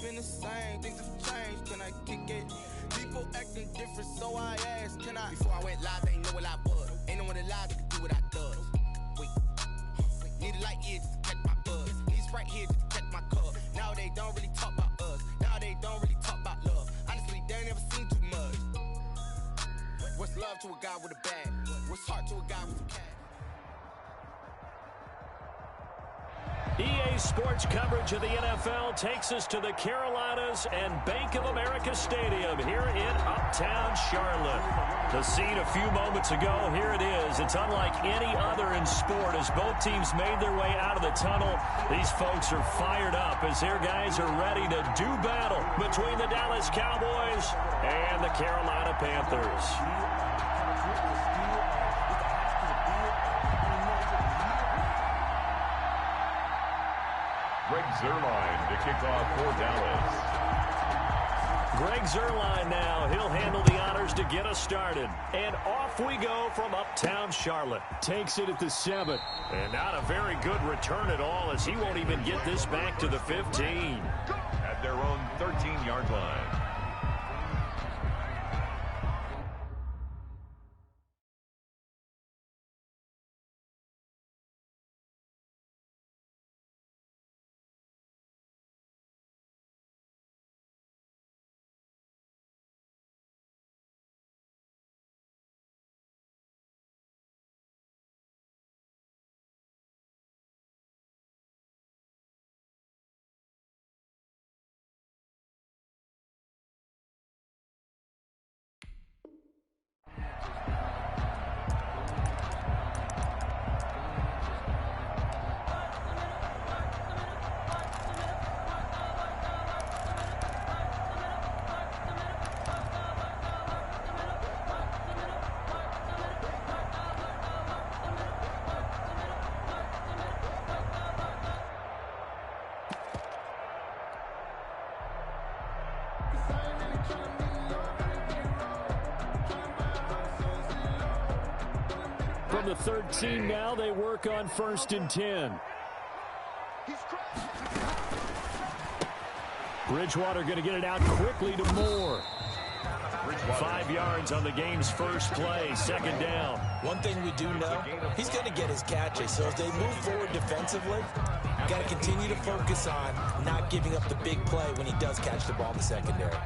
been the same, things have changed, can I kick it? People acting different, so I asked, can I? Before I went live, they ain't know what I was. Ain't no one alive that can do what I does. Wait, need a light year just to catch my buzz. Need Sprite here just to catch my cup. Now they don't really talk about us. Now they don't really talk about love. Honestly, they ain't never seen too much. What's love to a guy with a bag? What's heart to a guy with a cat? EA Sports coverage of the NFL takes us to the Carolinas and Bank of America Stadium here in Uptown Charlotte. The scene a few moments ago, here it is. It's unlike any other in sport as both teams made their way out of the tunnel. These folks are fired up as their guys are ready to do battle between the Dallas Cowboys and the Carolina Panthers. Greg Zuerlein to kick off for Dallas. Greg Zuerlein now. He'll handle the honors to get us started. And off we go from Uptown Charlotte. Takes it at the 7. And not a very good return at all as he won't even get this back to the 15. At their own 13-yard line. From the 13 now, they work on 1st and 10. Bridgewater going to get it out quickly to Moore. 5 yards on the game's first play, 2nd down. One thing we do know, he's going to get his catches. So as they move forward defensively, got to continue to focus on not giving up the big play when he does catch the ball in the secondary.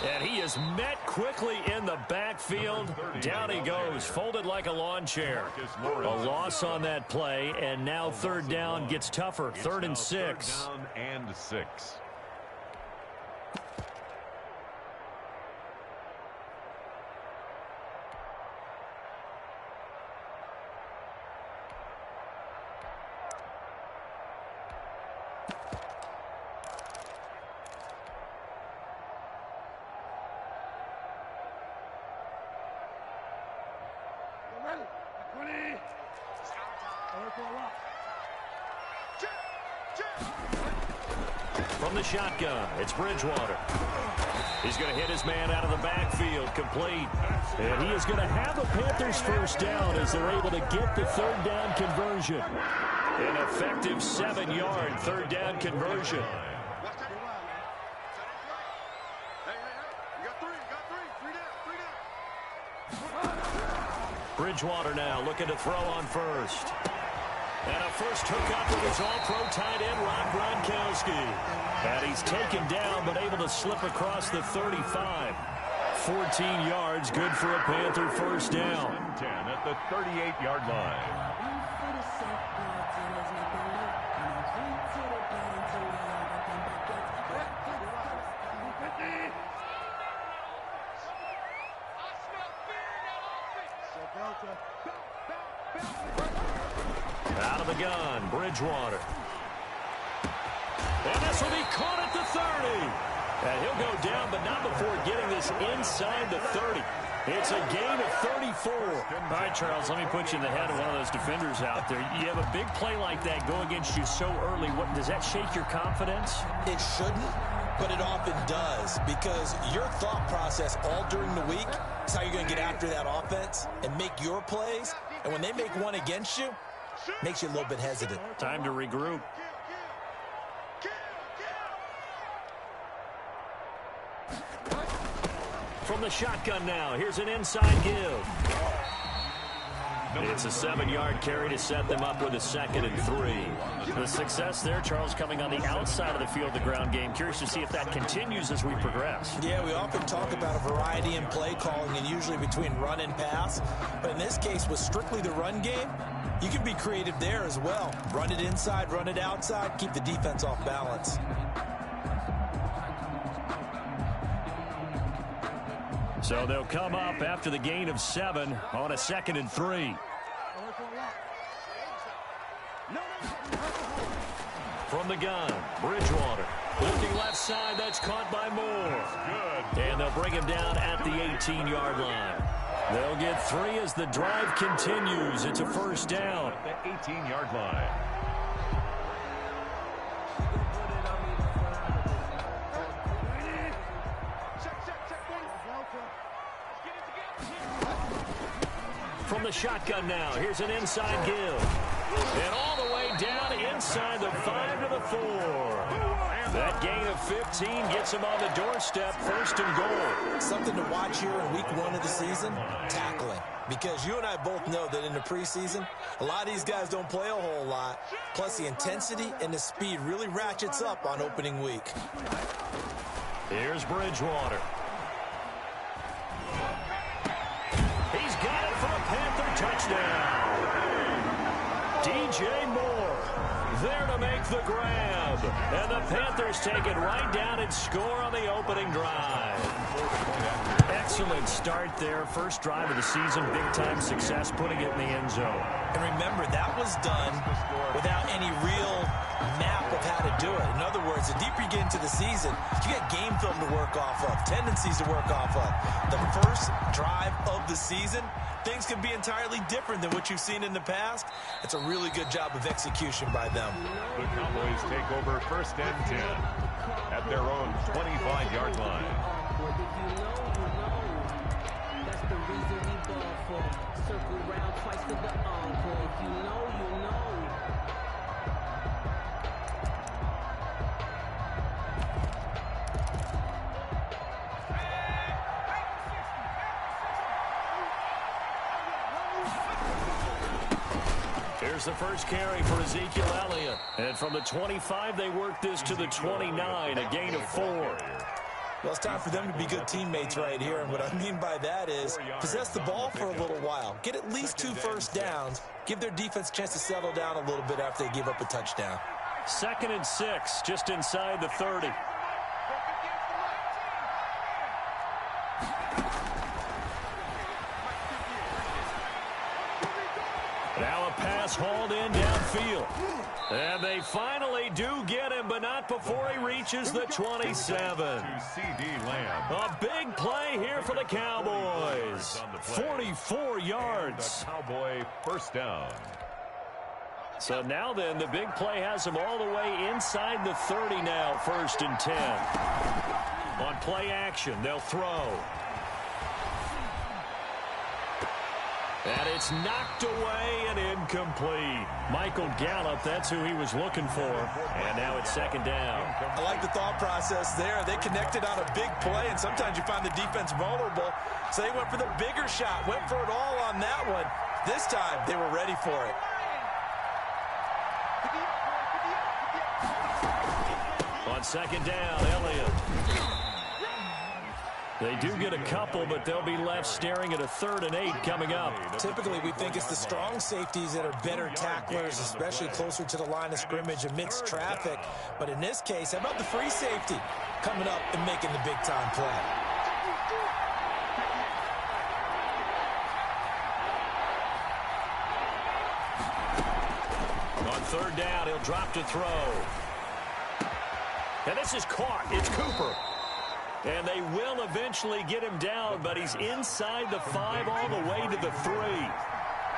And he is met quickly in the backfield. Down he goes, folded like a lawn chair. A loss on that play, and now 3rd down gets tougher. 3rd and 6. 3rd down and 6. From the shotgun, it's Bridgewater. He's going to hit his man out of the backfield, complete. And he is going to have a Panthers 1st down as they're able to get the 3rd down conversion. An effective 7-yard 3rd down conversion. Bridgewater now looking to throw on 1st. And a first hookup with his all-pro tight end, Rob Gronkowski. And he's taken down, but able to slip across the 35. 14 yards, good for a Panther 1st down. 10 at the 38-yard line. Out of the gun, Bridgewater. And this will be caught at the 30. And he'll go down, but not before getting this inside the 30. It's a gain of 34. All right, Charles, let me put you in the head of one of those defenders out there. You have a big play like that go against you so early. What, does that shake your confidence? It shouldn't, but it often does, because your thought process all during the week is how you're going to get after that offense and make your plays. And when they make one against you, makes you a little bit hesitant. Time to regroup. From the shotgun now, here's an inside give. It's a 7-yard carry to set them up with a 2nd and 3. The success there, Charles, coming on the outside of the field, the ground game. Curious to see if that continues as we progress. Yeah, we often talk about a variety in play calling, and usually between run and pass. But in this case, with strictly the run game, you can be creative there as well. Run it inside, run it outside, keep the defense off balance. So they'll come up after the gain of 7 on a 2nd and 3. From the gun, Bridgewater. Looking left side, that's caught by Moore. And they'll bring him down at the 18-yard line. They'll get 3 as the drive continues. It's a 1st down. At the 18-yard line. From the shotgun now, here's an inside give. And all the way down inside the 5 to the 4. That gain of 15 gets him on the doorstep, 1st and goal. Something to watch here in week 1 of the season, tackling. Because you and I both know that in the preseason, a lot of these guys don't play a whole lot. Plus the intensity and the speed really ratchets up on opening week. Here's Bridgewater. He's got it for a Panther touchdown. DJ Moore there to make the grab. And the Panthers take it right down and score on the opening drive. Excellent start there. First drive of the season. Big-time success putting it in the end zone. And remember, that was done without any real map of how to do it. In other words, the deeper you get into the season, you get game film to work off of, tendencies to work off of. The first drive of the season, things can be entirely different than what you've seen in the past. It's a really good job of execution by them. The Cowboys take over 1st and 10 at their own 25-yard line. That's the reason we ball for. Circle round twice for the encore. If you know, you know. Here's the first carry for Ezekiel Elliott. And from the 25, they work this to the 29, a gain of 4. Well, it's time for them to be good teammates right here. And what I mean by that is possess the ball for a little while. Get at least 2 first downs. Give their defense a chance to settle down a little bit after they give up a touchdown. 2nd and 6, just inside the 30. Now a pass hauled in downfield. And they finally do get him, but not before he reaches the 27. To C.D. Lamb. A big play here for the Cowboys. 44 yards. The Cowboy 1st down. So now then, the big play has him all the way inside the 30 now, 1st and 10. On play action, they'll throw. And it's knocked away and incomplete. Michael Gallup, that's who he was looking for. And now it's 2nd down. I like the thought process there. They connected on a big play, and sometimes you find the defense vulnerable. So they went for the bigger shot, went for it all on that one. This time, they were ready for it. On 2nd down, Elliott. They do get a couple, but they'll be left staring at a 3rd and 8 coming up. Typically, we think it's the strong safeties that are better tacklers, especially closer to the line of scrimmage amidst traffic. But in this case, how about the free safety coming up and making the big-time play? On 3rd down, he'll drop to throw. And this is caught. It's Cooper. And they will eventually get him down, but he's inside the 5 all the way to the 3.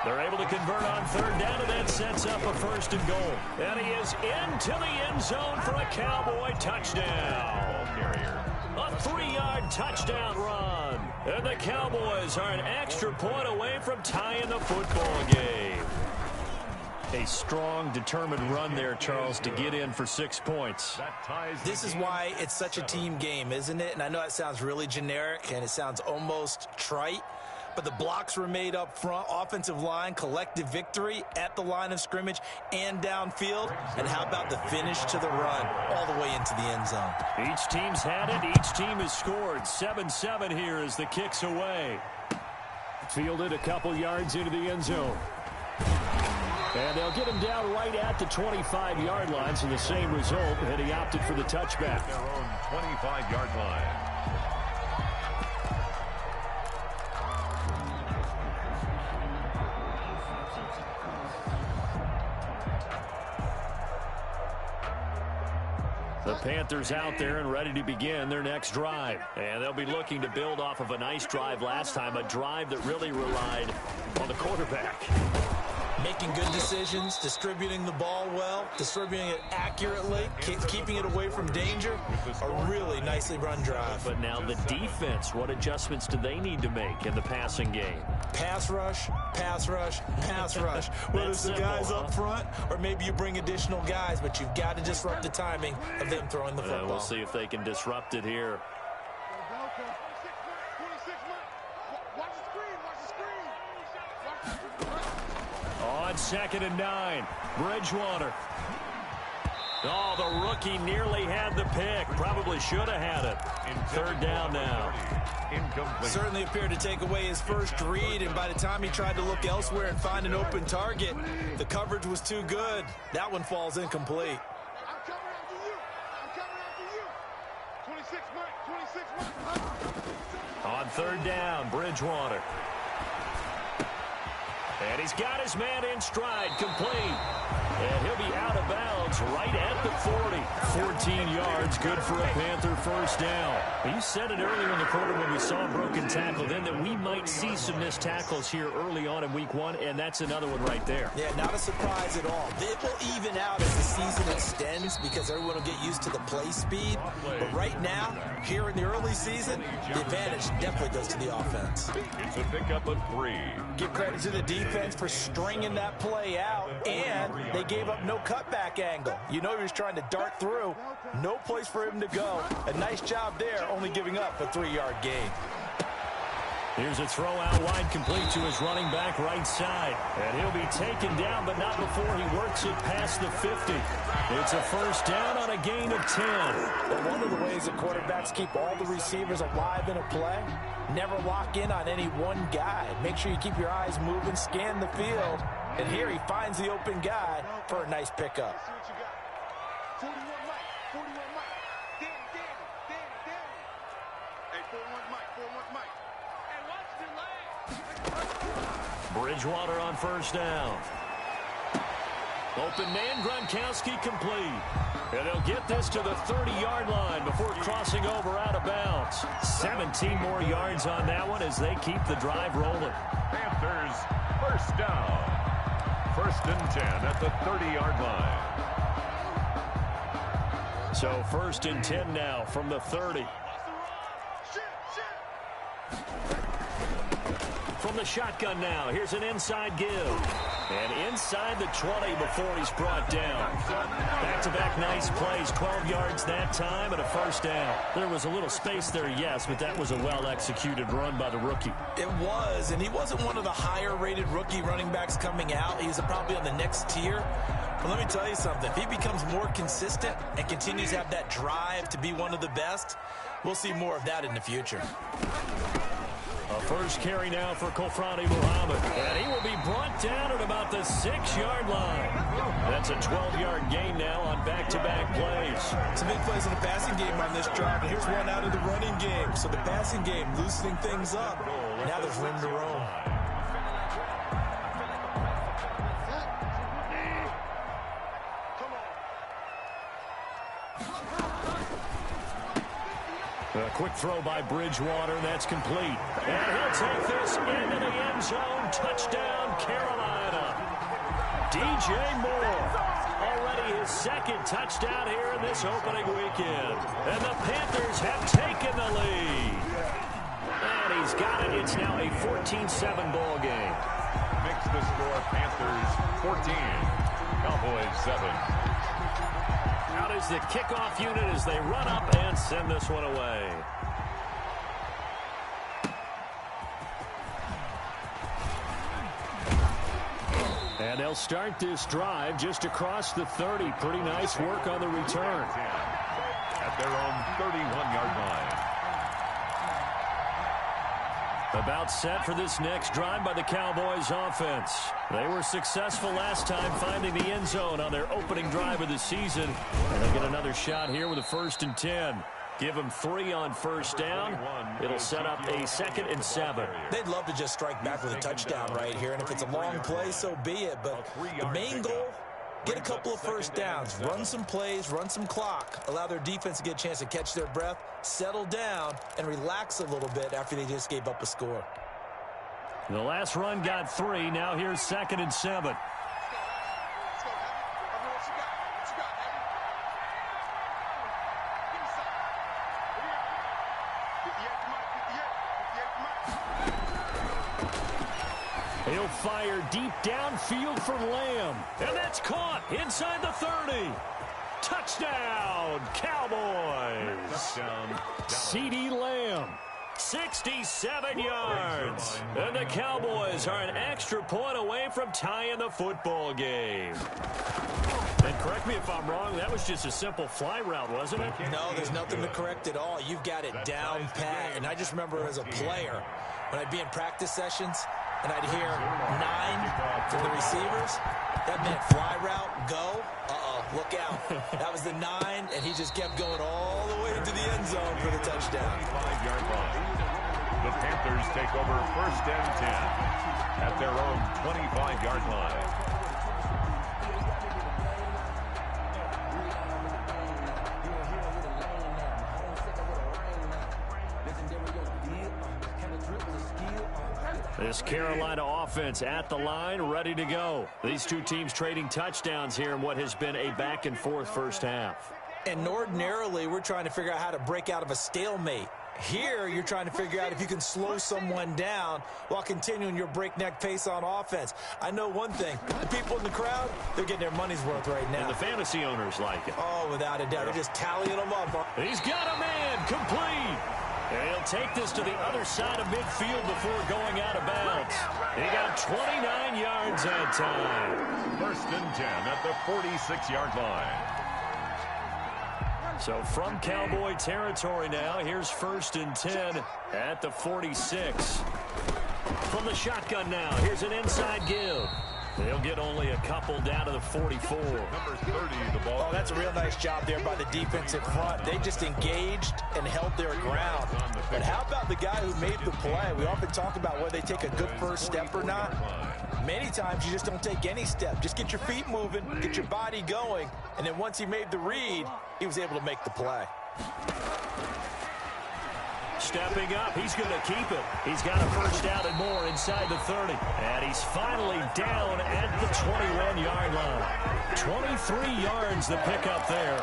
They're able to convert on third down, and that sets up a 1st and goal. And he is into the end zone for a Cowboy touchdown. A 3-yard touchdown run. And the Cowboys are an extra point away from tying the football game. A strong, determined run there, Charles, to get in for 6 points. This is why it's such a team game, isn't it? And I know that sounds really generic, and it sounds almost trite. But the blocks were made up front, offensive line, collective victory at the line of scrimmage and downfield. And how about the finish to the run all the way into the end zone? Each team's had it. Each team has scored. 7-7 here as the kick's away. Fielded a couple yards into the end zone. And they'll get him down right at the 25-yard line, so the same result, and he opted for the touchback. Their own 25-yard line. The Panthers out there and ready to begin their next drive. And they'll be looking to build off of a nice drive last time, a drive that really relied on the quarterback. Making good decisions, distributing the ball well, distributing it accurately, keeping it away from danger. A really nicely run drive. But now the defense, what adjustments do they need to make in the passing game? Pass rush, pass rush, pass rush. Whether it's the guys up front or maybe you bring additional guys, but you've got to disrupt the timing of them throwing the football. We'll see if they can disrupt it here. On 2nd and 9, Bridgewater. Oh, the rookie nearly had the pick. Probably should have had it. 3rd down now. Incomplete. Certainly appeared to take away his first read, and by the time he tried to look elsewhere and find an open target, the coverage was too good. That one falls incomplete. I'm coming after you. I'm coming after you. 26 Mike. On 3rd down, Bridgewater. And he's got his man in stride, complete. And he'll be out of bounds right at the 40. 14 yards, good for a Panther 1st down. You said it earlier in the quarter when we saw a broken tackle then that we might see some missed tackles here early on in week 1, and that's another one right there. Yeah, not a surprise at all. It will even out as the season extends because everyone will get used to the play speed. But right now, here in the early season, the advantage definitely goes to the offense. It's a pickup of 3. Give credit to the defense for stringing that play out, and they gave up no cutback angle. You know he was trying to dart through. No place for him to go. A nice job there, only giving up a 3-yard gain. Here's a throw out wide, complete to his running back right side. And he'll be taken down, but not before he works it past the 50. It's a 1st down on a gain of 10. But one of the ways that quarterbacks keep all the receivers alive in a play, never lock in on any one guy. Make sure you keep your eyes moving, scan the field. And here he finds the open guy for a nice pickup. 41 Mike. 41 Mike. Danny. Hey, 41 Mike. 41 Mike. Hey, watch the leg. Bridgewater on 1st down. Open man, Gronkowski complete. And they'll get this to the 30-yard line before crossing over out of bounds. 17 more yards on that one as they keep the drive rolling. Panthers 1st down. 1st and 10 at the 30-yard line. So 1st and 10 now from the 30. From the shotgun now, here's an inside give. And inside the 20 before he's brought down. Back-to-back nice plays, 12 yards that time and a 1st down. There was a little space there, yes, but that was a well-executed run by the rookie. It was, and he wasn't one of the higher-rated rookie running backs coming out. He's probably on the next tier. But let me tell you something. If he becomes more consistent and continues to have that drive to be one of the best, we'll see more of that in the future. A 1st carry now for Kofrani Muhammad. And he will be brought down at about the 6-yard line. That's a 12-yard gain now on back-to-back plays. Some big plays in the passing game on this drive. And here's one out of the running game. So the passing game loosening things up. Now there's room to roam. A quick throw by Bridgewater. That's complete. And he'll take this into the end zone. Touchdown, Carolina. DJ Moore. Already his second touchdown here in this opening weekend. And the Panthers have taken the lead. And he's got it. It's now a 14-7 ball game. Mix the score. Panthers 14. Cowboys 7. Out is the kickoff unit as they run up and send this one away. And they'll start this drive just across the 30. Pretty nice work on the return. At their own 31-yard line. About set for this next drive by the Cowboys offense. They were successful last time finding the end zone on their opening drive of the season. And they get another shot here with a 1st and 10. Give them 3 on first down. It'll set up a 2nd and 7. They'd love to just strike back with a touchdown right here. And if it's a long play, so be it. But the main goal, get a couple of first downs, run some plays, run some clock, allow their defense to get a chance to catch their breath, settle down, and relax a little bit after they just gave up a score. The last run got 3. Now here's 2nd and 7. He'll fire deep downfield for Lamb. And that's caught inside the 30. Touchdown, Cowboys. Touchdown. CeeDee Lamb. 67 yards. And the Cowboys are an extra point away from tying the football game. And correct me if I'm wrong, that was just a simple fly route, wasn't it? No, there's nothing to correct at all. You've got it down pat. And I just remember as a player, when I'd be in practice sessions, and I'd hear 9 from the receivers. That meant fly route, go. Look out. That was the 9, and he just kept going all the way into the end zone for the touchdown. 25-yard line. The Panthers take over 1st and 10 at their own 25-yard line. This Carolina offense at the line, ready to go. These two teams trading touchdowns here in what has been a back-and-forth first half. And ordinarily, we're trying to figure out how to break out of a stalemate. Here, you're trying to figure out if you can slow someone down while continuing your breakneck pace on offense. I know one thing. The people in the crowd, they're getting their money's worth right now. And the fantasy owners like it. Oh, without a doubt. They're just tallying them up. He's got a man, complete. And he'll take this to the other side of midfield before going out of bounds. He got 29 yards that time. 1st and 10 at the 46-yard line. So from Cowboy territory now, here's 1st and 10 at the 46. From the shotgun now, here's an inside give. They'll get only a couple down to the 44. Number 30, the ball. Oh, that's a real nice job there by the defensive front. They just engaged and held their ground. But how about the guy who made the play? We often talk about whether they take a good first step or not. Many times you just don't take any step. Just get your feet moving, get your body going, and then once he made the read, he was able to make the play. Stepping up, he's going to keep it. He's got a first down and more inside the 30. And he's finally down at the 21-yard line. 23 yards the pickup there.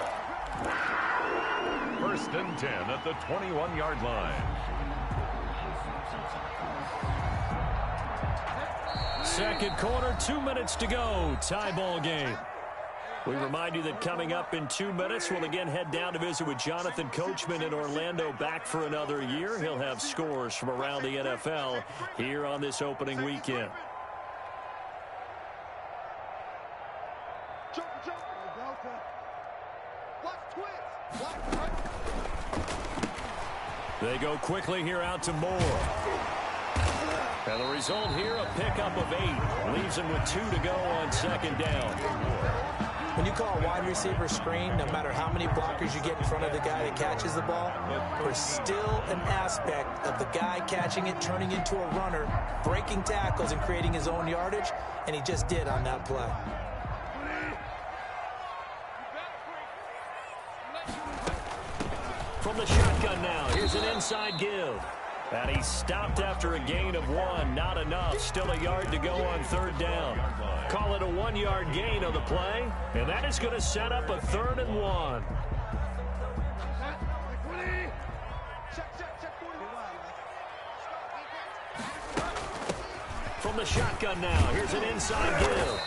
1st and 10 at the 21-yard line. Second quarter, 2 minutes to go. Tie ball game. We remind you that coming up in 2 minutes, we'll again head down to visit with Jonathan Coachman in Orlando, back for another year. He'll have scores from around the NFL here on this opening weekend. They go quickly here out to Moore. And the result here, a pickup of 8. Leaves him with 2 to go on 2nd down. When you call a wide receiver screen, no matter how many blockers you get in front of the guy that catches the ball, there's still an aspect of the guy catching it, turning into a runner, breaking tackles and creating his own yardage, and he just did on that play. From the shotgun now, here's an inside give. And he stopped after a gain of 1. Not enough. Still a yard to go on third down. Call it a 1-yard gain on the play. And that is going to set up a 3rd and 1. From the shotgun now, here's an inside give.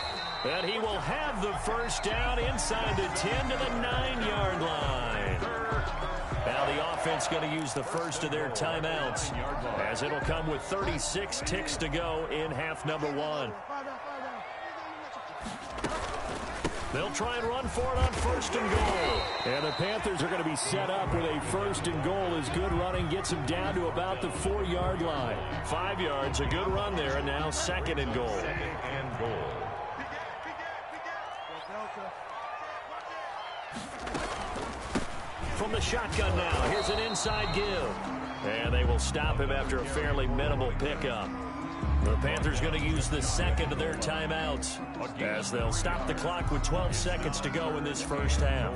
And he will have the first down inside the 10 to the 9-yard line. Now the offense going to use the first of their timeouts, as it'll come with 36 ticks to go in half number 1. They'll try and run for it on 1st and goal. And the Panthers are going to be set up with a 1st and goal as good running gets them down to about the 4-yard line. 5 yards, a good run there, and now 2nd and goal. 2nd and goal. From the shotgun now, here's an inside give. And they will stop him after a fairly minimal pickup. The Panthers going to use the 2nd of their timeouts, as they'll stop the clock with 12 seconds to go in this first half.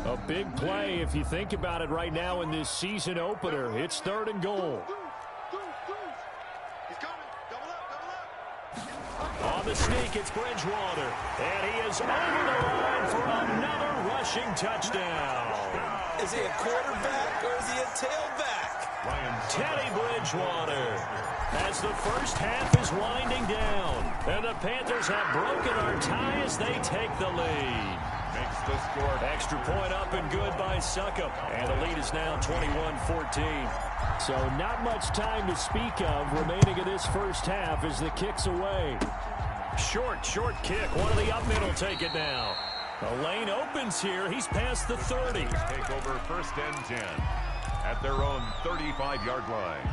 A big play if you think about it right now in this season opener. It's 3rd and goal. On the sneak, it's Bridgewater. And he is over the line for another rushing touchdown. Is he a quarterback or is he a tailback? Teddy Bridgewater, as the first half is winding down. And the Panthers have broken our tie as they take the lead. Makes the score. Extra point up and good by Succop. And the lead is now 21-14. So not much time to speak of remaining in this first half as the kick's away. Short kick. One of the up men will take it now. The lane opens here. He's past the 30. Take over 1st and 10 at their own 35-yard line.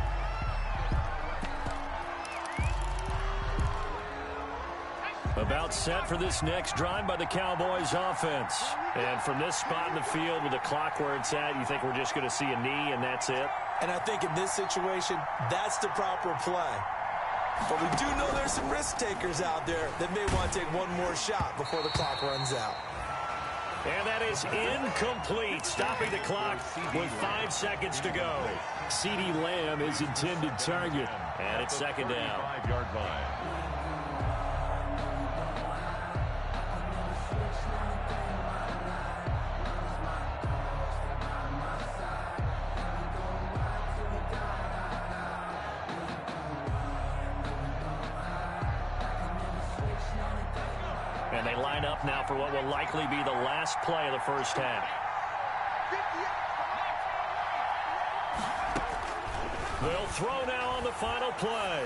About set for this next drive by the Cowboys offense. And from this spot in the field with the clock where it's at, you think we're just going to see a knee and that's it? And I think in this situation, that's the proper play. But we do know there's some risk takers out there that may want to take one more shot before the clock runs out. And that is incomplete, stopping the clock with 5 seconds to go. CeeDee Lamb is intended target, and it's 2nd down. 5-yard line. And they line up now for what will likely be the last play of the first half. They'll throw now on the final play.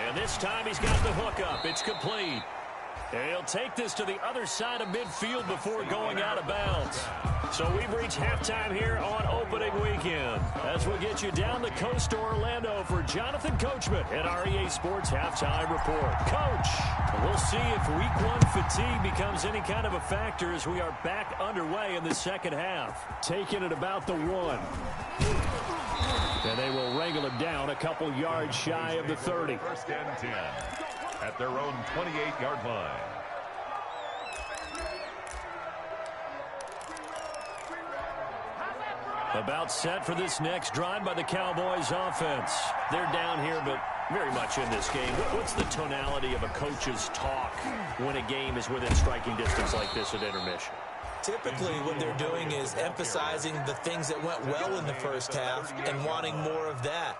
And this time he's got the hook up. It's complete. And he'll take this to the other side of midfield before going out of bounds. So we've reached halftime here on opening weekend. As we'll get you down the coast to Orlando for Jonathan Coachman at our EA Sports Halftime Report. Coach, we'll see if Week 1 fatigue becomes any kind of a factor as we are back underway in the second half. Taking it about the 1. And they will wrangle him down a couple yards shy of the 30. 1st and 10 at their own 28-yard line. About set for this next drive by the Cowboys offense. They're down here, but very much in this game. What's the tonality of a coach's talk when a game is within striking distance like this at intermission? Typically, what they're doing is emphasizing the things that went well in the first half and wanting more of that.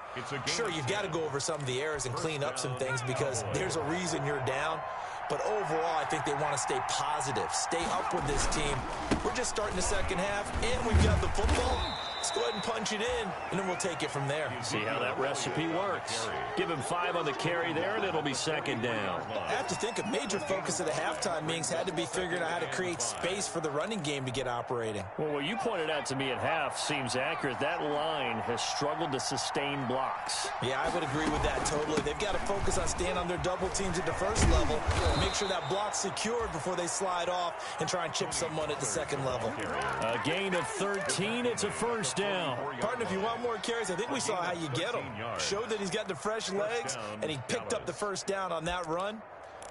Sure, you've got to go over some of the errors and clean up some things because there's a reason you're down. But overall, I think they want to stay positive, stay up with this team. We're just starting the second half, and we've got the football. Let's go ahead and punch it in, and then we'll take it from there. See how that recipe works. Give him 5 on the carry there, and it'll be 2nd down. I have to think a major focus of the halftime meetings had to be figuring out how to create space for the running game to get operating. Well, what you pointed out to me at half seems accurate. That line has struggled to sustain blocks. Yeah, I would agree with that totally. They've got to focus on staying on their double teams at the first level, make sure that block's secured before they slide off and try and chip someone at the second level. A gain of 13. It's a first down. Partner, if you want more carries, I think we saw how you get them. Showed that he's got the fresh legs, and he picked up the first down on that run.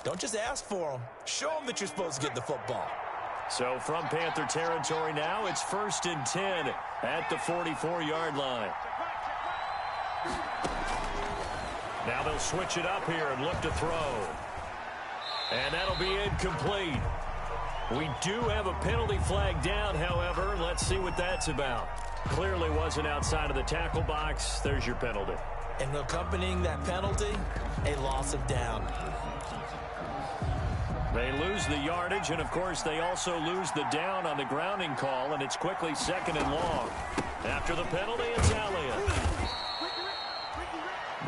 Don't just ask for them. Show them that you're supposed to get the football. So from Panther territory now, it's 1st and 10 at the 44-yard line. Now they'll switch it up here and look to throw. And that'll be incomplete. We do have a penalty flag down, however. Let's see what that's about. Clearly wasn't outside of the tackle box. There's your penalty. And accompanying that penalty, a loss of down. They lose the yardage, and, of course, they also lose the down on the grounding call, and it's quickly 2nd and long. After the penalty, it's Elliott.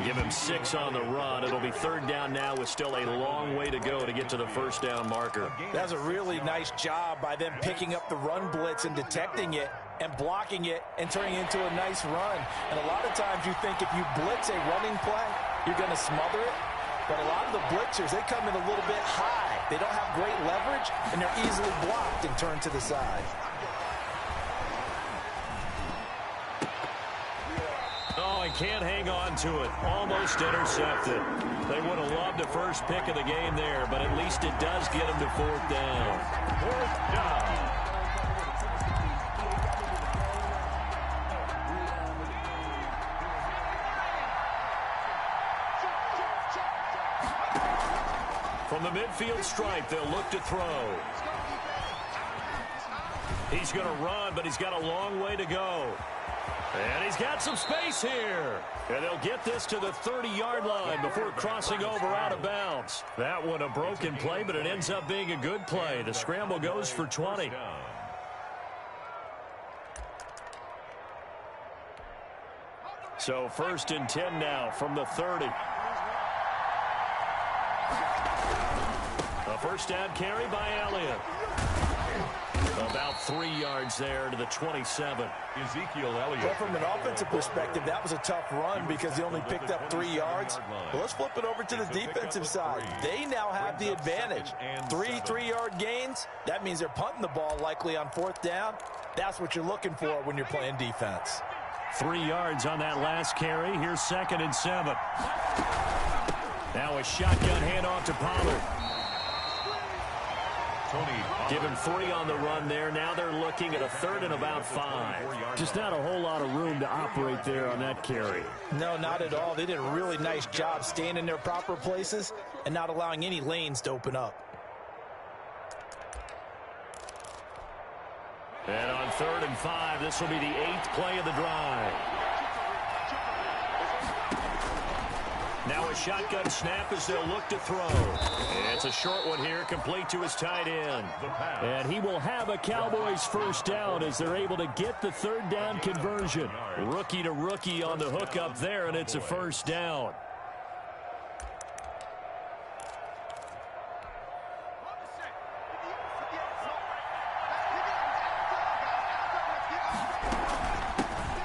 Give him 6 on the run. It'll be 3rd down now with still a long way to go to get to the 1st down marker. That's a really nice job by them picking up the run blitz and detecting it and blocking it and turning it into a nice run. And a lot of times you think if you blitz a running play, you're going to smother it. But a lot of the blitzers, they come in a little bit high. They don't have great leverage, and they're easily blocked and turned to the side. Oh, he can't hang on to it. Almost intercepted. They would have loved the first pick of the game there, but at least it does get them to 4th down. 4th down. From the midfield stripe, they'll look to throw. He's going to run, but he's got a long way to go. And he's got some space here. And they'll get this to the 30-yard line before crossing over out of bounds. That one a broken play, but it ends up being a good play. The scramble goes for 20. So 1st and 10 now from the 30. A 1st down carry by Elliott. About 3 yards there to the 27. Ezekiel Elliott. Well, from an offensive perspective, that was a tough run because he only picked up 3 yards. But let's flip it over to the defensive side. They now have the advantage. 3 3-yard gains. That means they're punting the ball likely on 4th down. That's what you're looking for when you're playing defense. 3 yards on that last carry. Here's 2nd and 7. Now a shotgun handoff to Pollard. Give him 3 on the run there. Now they're looking at a 3rd and about 5. Just not a whole lot of room to operate there on that carry. No, not at all. They did a really nice job staying in their proper places and not allowing any lanes to open up. And on 3rd and 5, this will be the 8th play of the drive. Now a shotgun snap as they'll look to throw. It's a short one here, complete to his tight end. And he will have a Cowboys 1st down as they're able to get the 3rd down conversion. Rookie to rookie on the hook up there, and it's a 1st down.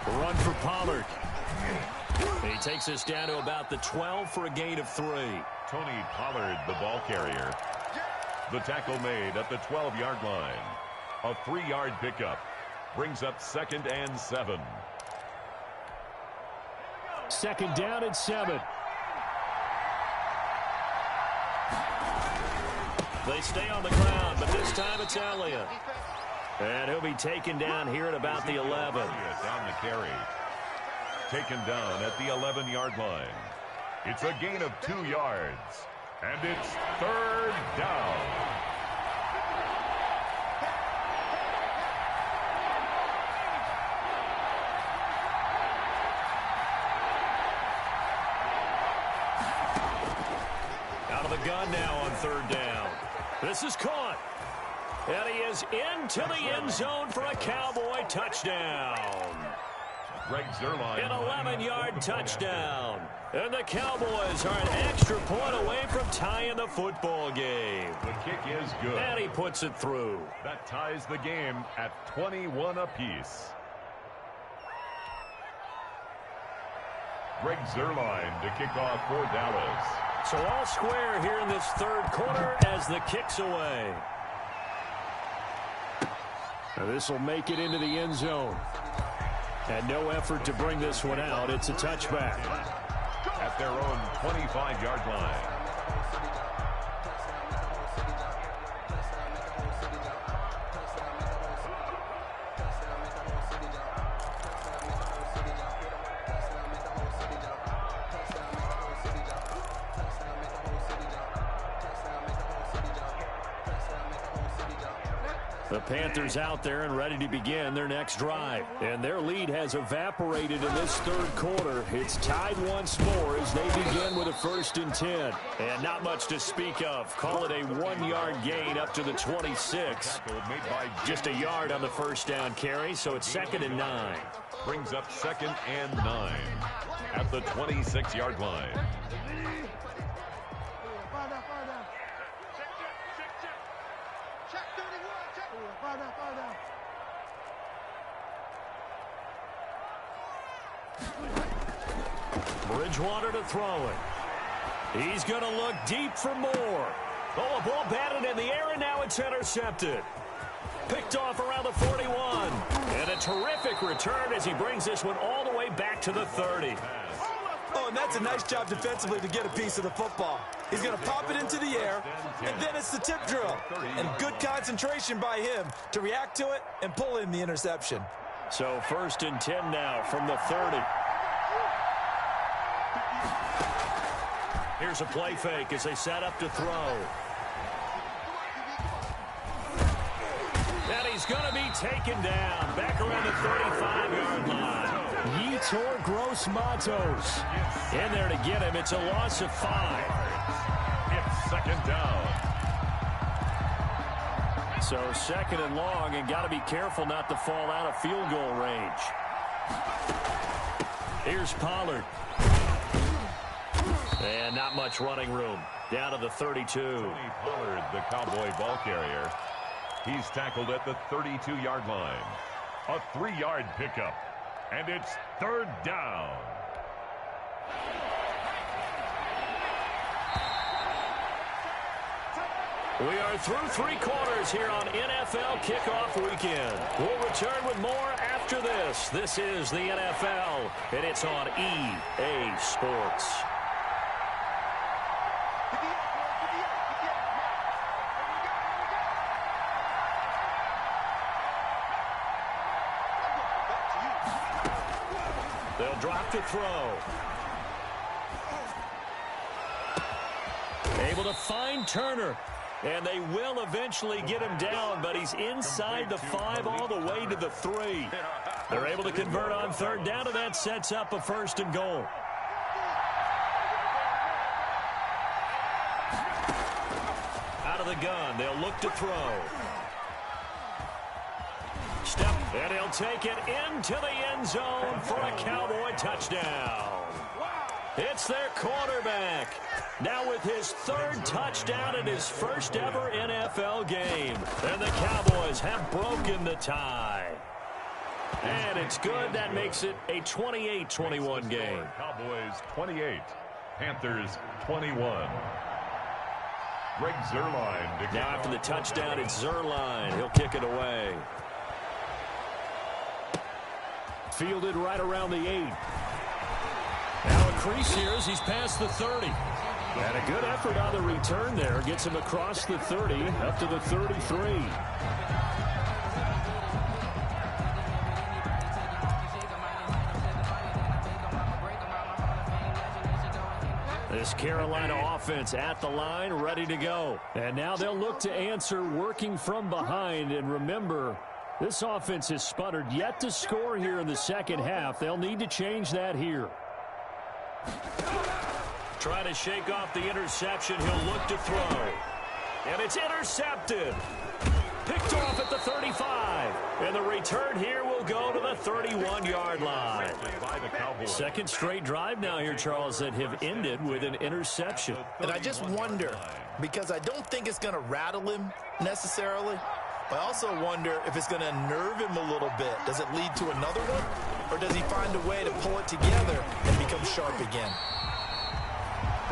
Run for Pollard. He takes us down to about the 12 for a gain of 3. Tony Pollard, the ball carrier. The tackle made at the 12-yard line. A 3-yard pickup brings up 2nd and 7. 2nd down and 7. They stay on the ground, but this time it's Elliott. And he'll be taken down here at about the 11. Down the carry. Taken down at the 11-yard line. It's a gain of 2 yards. And it's 3rd down. Out of the gun now on 3rd down. This is caught. And he is into the end zone for a Cowboy touchdown. Greg Zuerlein. An 11-yard touchdown. And the Cowboys are an extra point away from tying the football game. The kick is good. And he puts it through. That ties the game at 21 apiece. Greg Zuerlein to kick off for Dallas. So all square here in this 3rd quarter as the kick's away. Now this will make it into the end zone. And no effort to bring this one out. It's a touchback. At their own 25-yard line. The Panthers out there and ready to begin their next drive. And their lead has evaporated in this third quarter. It's tied once more as they begin with a 1st and 10. And not much to speak of. Call it a 1-yard gain up to the 26. Just a yard on the first down carry, so it's 2nd and 9. Brings up 2nd and 9 at the 26-yard line. Bridgewater to throw it. He's going to look deep for more. Oh, a ball batted in the air, and now it's intercepted. Picked off around the 41. And a terrific return as he brings this one all the way back to the 30. Oh, and that's a nice job defensively to get a piece of the football. He's going to pop it into the air, and then it's the tip drill. And good concentration by him to react to it and pull in the interception. So 1st and 10 now from the 30. Here's a play fake as they set up to throw. And he's going to be taken down back around the 35-yard line. Yetur Gross-Matos in there to get him. It's a loss of 5. It's 2nd down. So 2nd and long, and got to be careful not to fall out of field goal range. Here's Pollard. And not much running room. Down to the 32. Tony Pollard, the Cowboy ball carrier. He's tackled at the 32-yard line. A 3-yard pickup. And it's 3rd down. We are through 3 quarters here on NFL Kickoff Weekend. We'll return with more after this. This is the NFL, and it's on EA Sports. They'll drop to throw. Able to find Turner. And they will eventually get him down, but he's inside the 5 all the way to the 3. They're able to convert on 3rd down, and that sets up a 1st and goal. Out of the gun, they'll look to throw. Step, and he'll take it into the end zone for a Cowboy touchdown. It's their quarterback. Now with his 3rd touchdown in his first ever NFL game. And the Cowboys have broken the tie. And it's good. That makes it a 28-21 game. Cowboys 28. Panthers 21. Greg Zuerlein. Now after the touchdown, it's Zuerlein. He'll kick it away. Fielded right around the 8. Now a crease here as he's past the 30. And a good effort on the return there. Gets him across the 30 up to the 33. This Carolina offense at the line, ready to go. And now they'll look to answer working from behind. And remember, this offense has sputtered yet to score here in the second half. They'll need to change that here. Trying to shake off the interception. He'll look to throw. And it's intercepted. Picked off at the 35. And the return here will go to the 31-yard line. Second straight drive now here, Charles, that have ended with an interception. And I just wonder, because I don't think it's going to rattle him necessarily, I also wonder if it's going to unnerve him a little bit. Does it lead to another one? Or does he find a way to pull it together and become sharp again?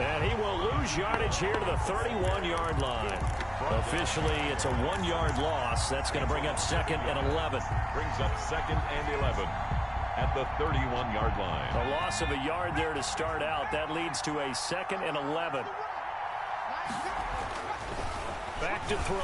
And he will lose yardage here to the 31-yard line. Officially, it's a 1-yard loss. That's going to bring up 2nd and 11. Brings up 2nd and 11 at the 31-yard line. A loss of a yard there to start out. That leads to a 2nd and 11. Back to throw.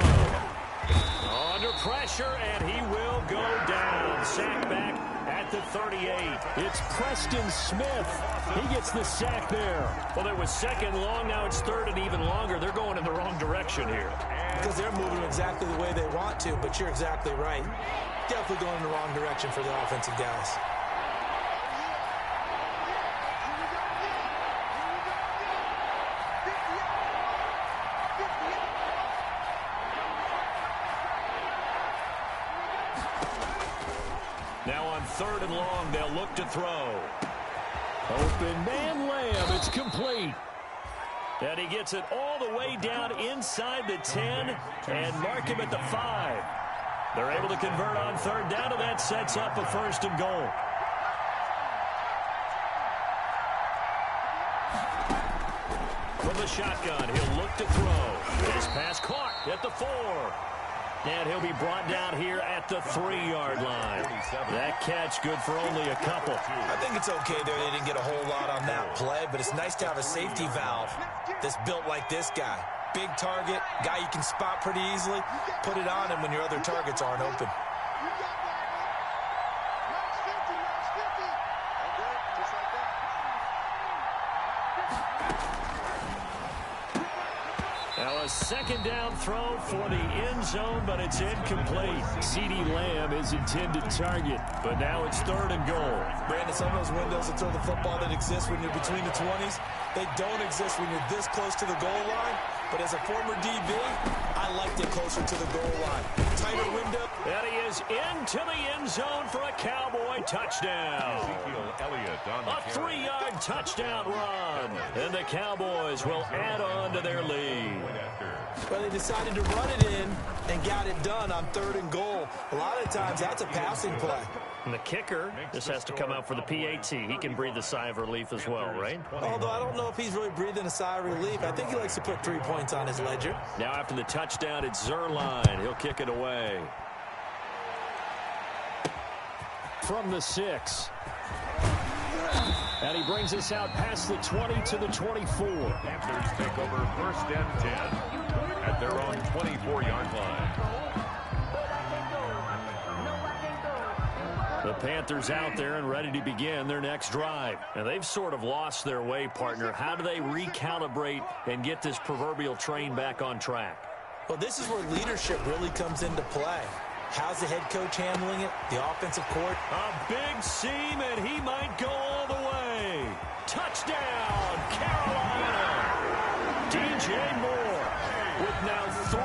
Under pressure, and he will go down. Sacked back at the 38. It's Preston Smith. He gets the sack there. Well, it was second long. Now it's third and even longer. They're going in the wrong direction here. Because they're moving exactly the way they want to, but you're exactly right. Definitely going in the wrong direction for the offensive guys. Now on third and long, they'll look to throw. Open man Lamb. It's complete. And he gets it all the way down inside the 10 and mark him at the 5. They're able to convert on third down, and that sets up a first and goal. From the shotgun, he'll look to throw. His pass caught at the 4. And he'll be brought down here at the 3-yard line. That catch good for only a couple. I think it's okay there. They didn't get a whole lot on that play, but it's nice to have a safety valve that's built like this guy. Big target, guy you can spot pretty easily. Put it on him when your other targets aren't open. Now a second down throw for the end zone, but it's incomplete. CeeDee Lamb is intended target, but now it's third and goal. Brandon, some of those windows to throw the football that exist when you're between the 20s, they don't exist when you're this close to the goal line. But as a former DB, I liked it closer to the goal line. Tighter window. And he is into the end zone for a Cowboy touchdown. Ezekiel Elliott on the A 3-yard touchdown run. And the Cowboys will add on to their lead. Well, they decided to run it in and got it done on third and goal. A lot of times, that's a passing play. And the kicker just has to come out for the PAT. He can breathe a sigh of relief as well, right? Although I don't know if he's really breathing a sigh of relief. I think he likes to put 3 points on his ledger. Now after the touchdown, it's Zuerlein. He'll kick it away. From the 6. And he brings us out past the 20 to the 24. Panthers take over first and 10 at their own 24-yard line. The Panthers out there and ready to begin their next drive. And they've sort of lost their way, partner. How do they recalibrate and get this proverbial train back on track? Well, this is where leadership really comes into play. How's the head coach handling it? The offensive court? A big seam, and he might go all the way. Touchdown, Carolina! DJ Moore with now 3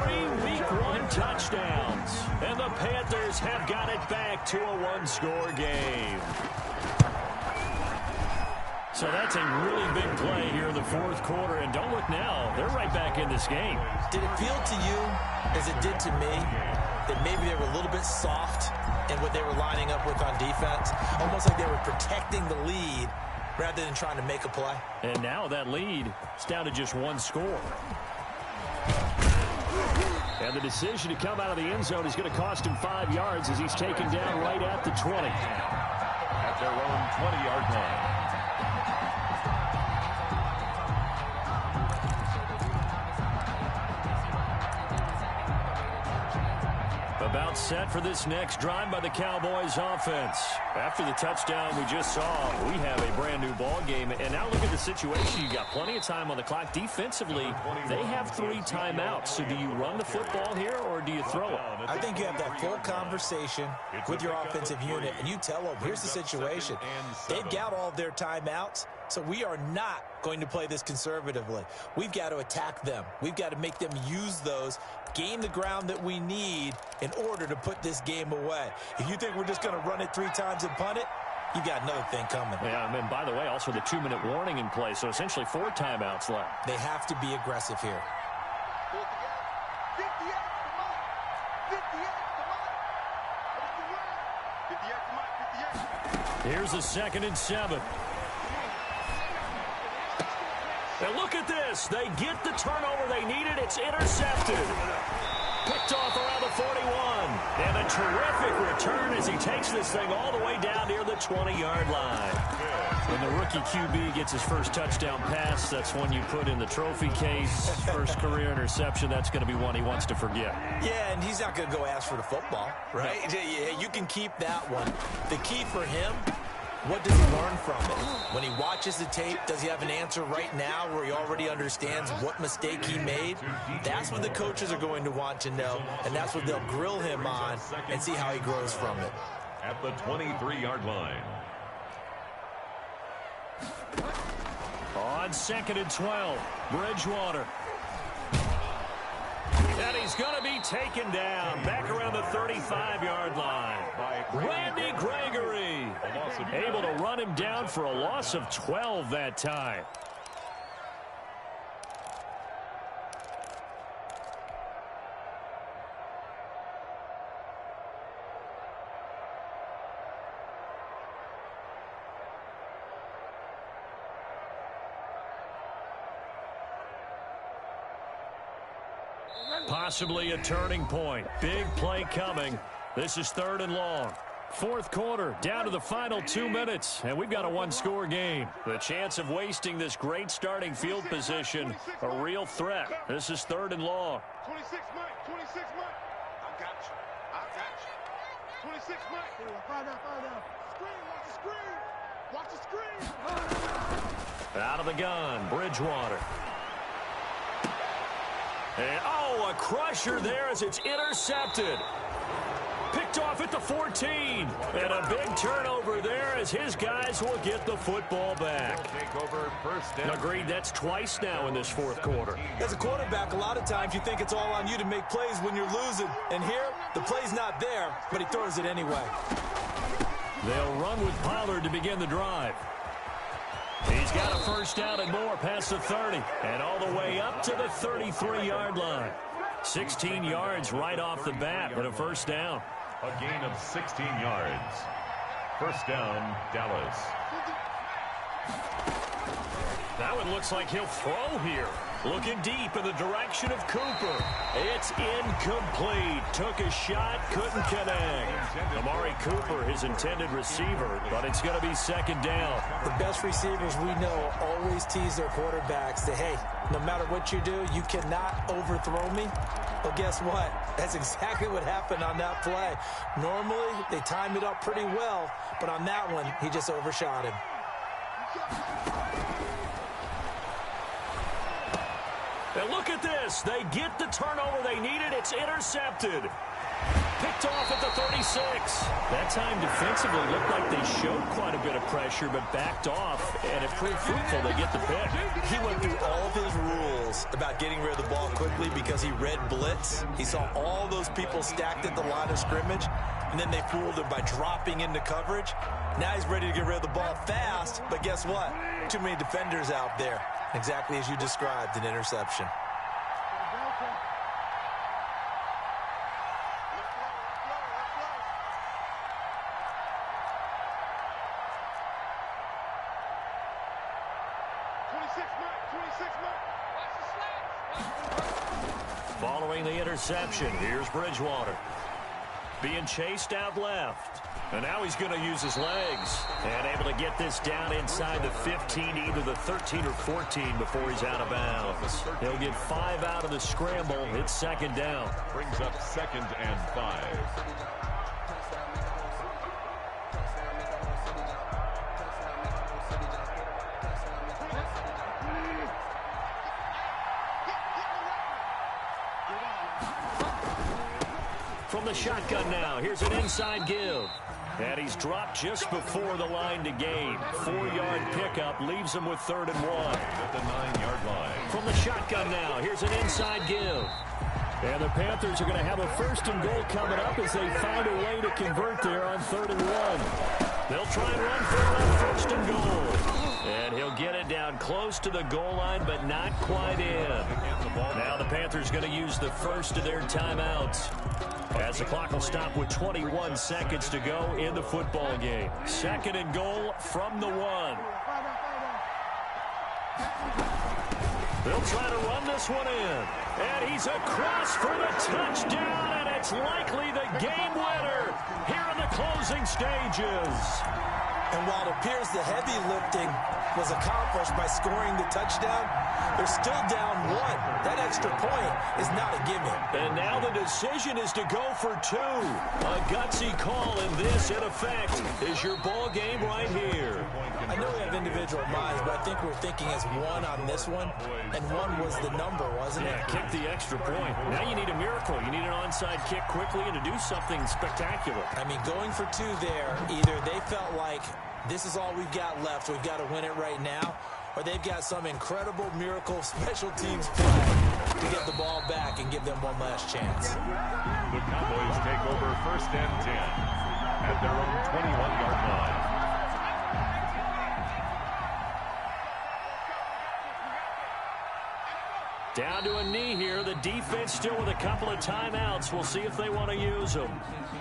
Week 1 touchdowns. And the Panthers have got it back to a 1-score game. So that's a really big play here in the fourth quarter. And don't look now, they're right back in this game. Did it feel to you, as it did to me, that maybe they were a little bit soft in what they were lining up with on defense? Almost like they were protecting the lead rather than trying to make a play. And now that lead is down to just 1 score. And the decision to come out of the end zone is going to cost him 5 yards as he's taken down right at the 20. At their own 20-yard line. About set for this next drive by the Cowboys offense. After the touchdown we just saw, we have a brand new ball game. And now look at the situation. You got plenty of time on the clock. Defensively, they have 3 timeouts. So do you run the football here or do you throw it? I think you have that full conversation with your offensive unit, and you tell them, here's the situation. They've got all of their timeouts, so we are not going to play this conservatively. We've got to attack them. We've got to make them use those, gain the ground that we need in order to put this game away. If you think we're just going to run it 3 times and punt it, you've got another thing coming. Yeah, and by the way, also the 2-minute warning in play, so essentially 4 timeouts left. They have to be aggressive here. Here's a 2nd and 7. And look at this. They get the turnover they needed. It's intercepted. Picked off around the 41. And a terrific return as he takes this thing all the way down near the 20-yard line. When the rookie QB gets his first touchdown pass, that's one you put in the trophy case. First career interception, that's going to be one he wants to forget. Yeah, and he's not going to go ask for the football, right? Yeah, you can keep that one. The key for him, what does he learn from it? When he watches the tape, does he have an answer right now where he already understands what mistake he made? That's what the coaches are going to want to know, and that's what they'll grill him on and see how he grows from it. At the 23-yard line. On 2nd and 12, Bridgewater. And he's going to be taken down back around the 35-yard line. Randy Gregory able to run him down for a loss of 12 that time. Possibly a turning point. Big play coming. This is 3rd and long. 4th quarter, down to the final 2 minutes, and we've got a one-score game. The chance of wasting this great starting field position, a real threat. This is 3rd and long. 26 Mike, 26 Mike. I got you. I got you. 26 Mike. Find out. Screen, watch the screen. Out of the gun, Bridgewater. And, a crusher there as it's intercepted. Picked off at the 14. And a big turnover there as his guys will get the football back. Agreed, that's twice now in this 4th quarter. As a quarterback, a lot of times you think it's all on you to make plays when you're losing. And here, the play's not there, but he throws it anyway. They'll run with Pollard to begin the drive. He's got a first down and more past the 30 and all the way up to the 33-yard line. 16 yards right off the bat and a first down. A gain of 16 yards. First down, Dallas. Now it looks like he'll throw here. Looking deep in the direction of Cooper. It's incomplete. Took a shot, couldn't connect. Amari Cooper, his intended receiver, but it's going to be 2nd down. The best receivers we know always tease their quarterbacks that, hey, no matter what you do, you cannot overthrow me. Well, guess what? That's exactly what happened on that play. Normally, they time it up pretty well, but on that one, he just overshot him. And look at this. They get the turnover they needed. It's intercepted. Picked off at the 36. That time defensively looked like they showed quite a bit of pressure but backed off, and it proved fruitful. They get the pick. He went through all of his rules about getting rid of the ball quickly because he read blitz. He saw all those people stacked at the line of scrimmage, and then they fooled him by dropping into coverage. Now he's ready to get rid of the ball fast, but guess what? Too many defenders out there. Exactly as you described, an interception. Following the interception, here's Bridgewater. Being chased out left. And now he's going to use his legs. And able to get this down inside the 15, either the 13 or 14 before he's out of bounds. He'll get 5 out of the scramble. It's 2nd down. Brings up 2nd and 5. From the shotgun now, here's an inside give. And he's dropped just before the line to gain. 4-yard pickup leaves him with 3rd and 1. At the 9-yard line. From the shotgun now, here's an inside give. And the Panthers are going to have a 1st and goal coming up as they find a way to convert there on 3rd and 1. They'll try and run for it on 1st and goal. And he'll get it down close to the goal line, but not quite in. Now the Panthers going to use the first of their timeouts, as the clock will stop with 21 seconds to go in the football game. 2nd and goal from the 1. They'll try to run this one in. And he's across for the touchdown, and it's likely the game winner here in the closing stages. And while it appears the heavy lifting was accomplished by scoring the touchdown, they're still down 1. That extra point is not a gimme. And now the decision is to go for 2. A gutsy call, and this, in effect, is your ball game right here. I know we have individual minds, but I think we're thinking as 1 on this one, and 1 was the number, wasn't it? Yeah, kick the extra point. Now you need a miracle. You need an onside kick quickly and to do something spectacular. I mean, going for 2 there, either they felt like this is all we've got left, we've got to win it right now, or they've got some incredible miracle special teams play to get the ball back and give them one last chance. The Cowboys take over 1st and 10 at their own 21-yard line. Down to a knee here. The defense still with a couple of timeouts. We'll see if they want to use them.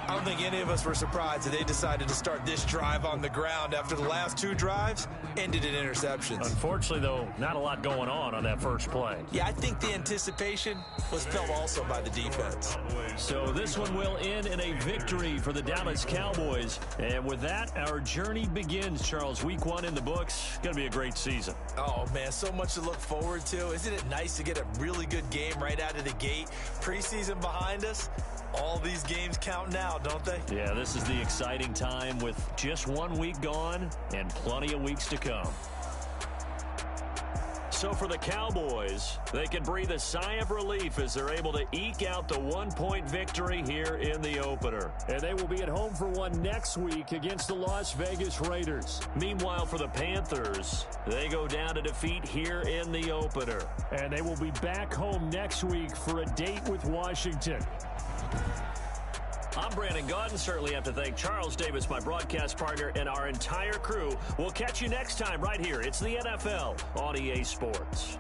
I don't think any of us were surprised that they decided to start this drive on the ground after the last 2 drives ended in interceptions. Unfortunately, though, not a lot going on that first play. Yeah, I think the anticipation was felt also by the defense. So this one will end in a victory for the Dallas Cowboys. And with that, our journey begins, Charles. Week 1 in the books. Going to be a great season. Oh, man, so much to look forward to. Isn't it nice to get a really good game right out of the gate? Preseason behind us. All these games count now, don't they? Yeah, this is the exciting time with just 1 week gone and plenty of weeks to come. So for the Cowboys, they can breathe a sigh of relief as they're able to eke out the 1-point victory here in the opener. And they will be at home for one next week against the Las Vegas Raiders. Meanwhile, for the Panthers, they go down to defeat here in the opener. And they will be back home next week for a date with Washington. I'm Brandon Gaudin. Certainly have to thank Charles Davis, my broadcast partner, and our entire crew. We'll catch you next time right here. It's the NFL on EA Sports.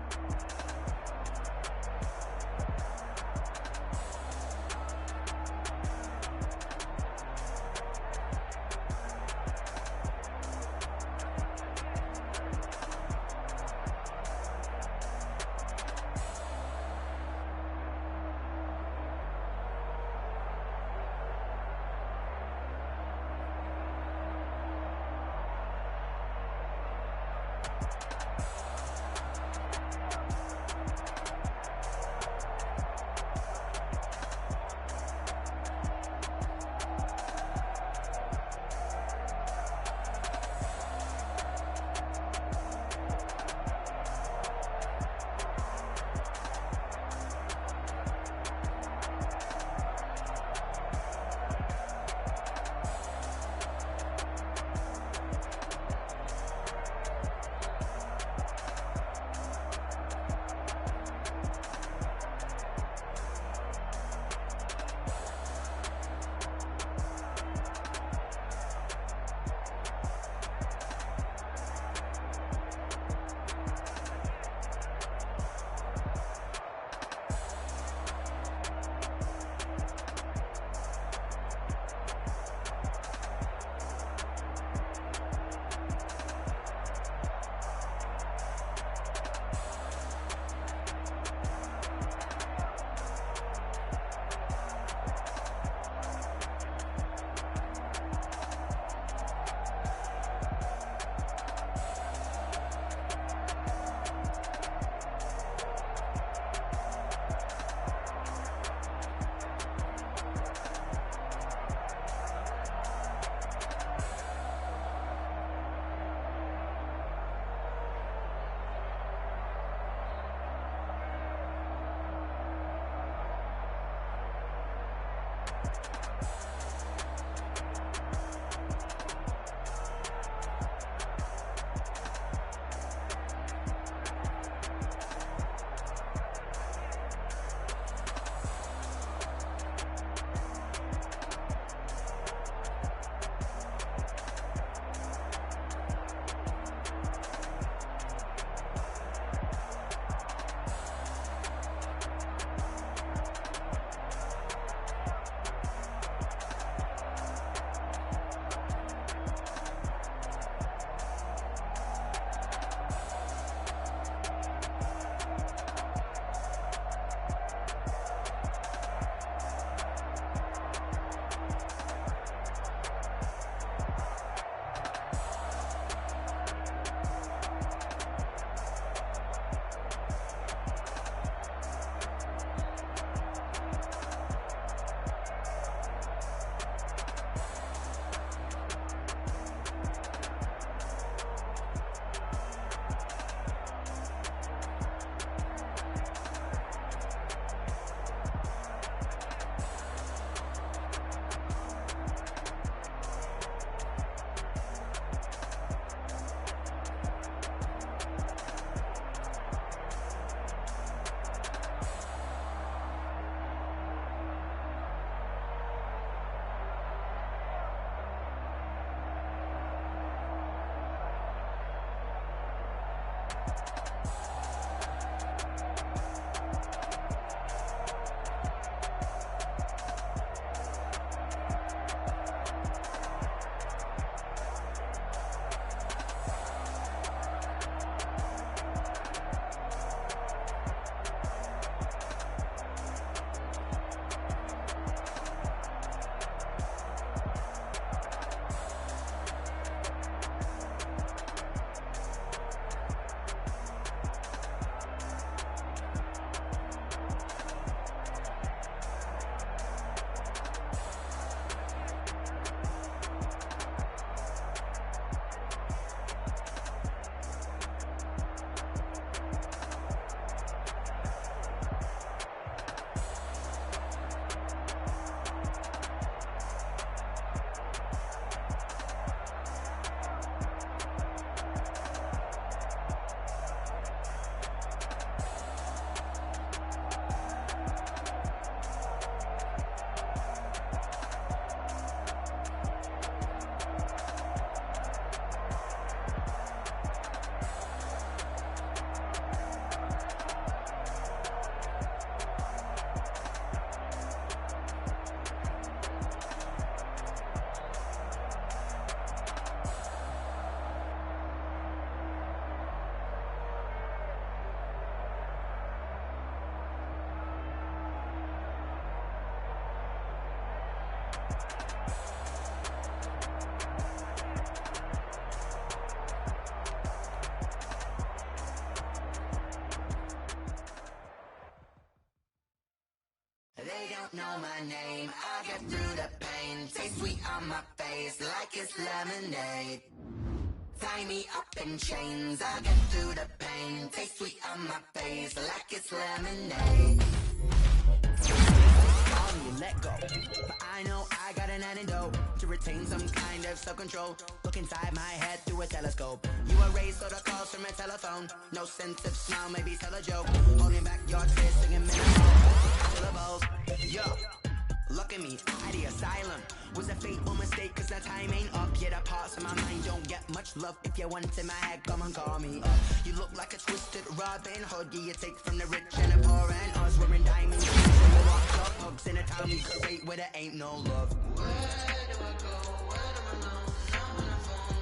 They don't know my name, I get through the pain. Taste sweet on my face like it's lemonade. Tie me up in chains, I get through the pain. Taste sweet on my face like it's lemonade. Call me, let go, but I know I got an antidote to retain some kind of self-control. Look inside my head through a telescope. You erase all the calls from a telephone. No sense of smile, maybe tell a joke. Holding back your tears, singing syllables. Yo, look at me, at the asylum. Was a fateful mistake, cause the time ain't up. Yet the parts of my mind don't get much love. If you want in my head, come and call me up. You look like a twisted Robin Hood. Yeah, you take from the rich and the poor and us. Wearing diamonds, and you walk up hugs in a town we create where there ain't no love. Where do I go? Where am I alone? I'm on the phone.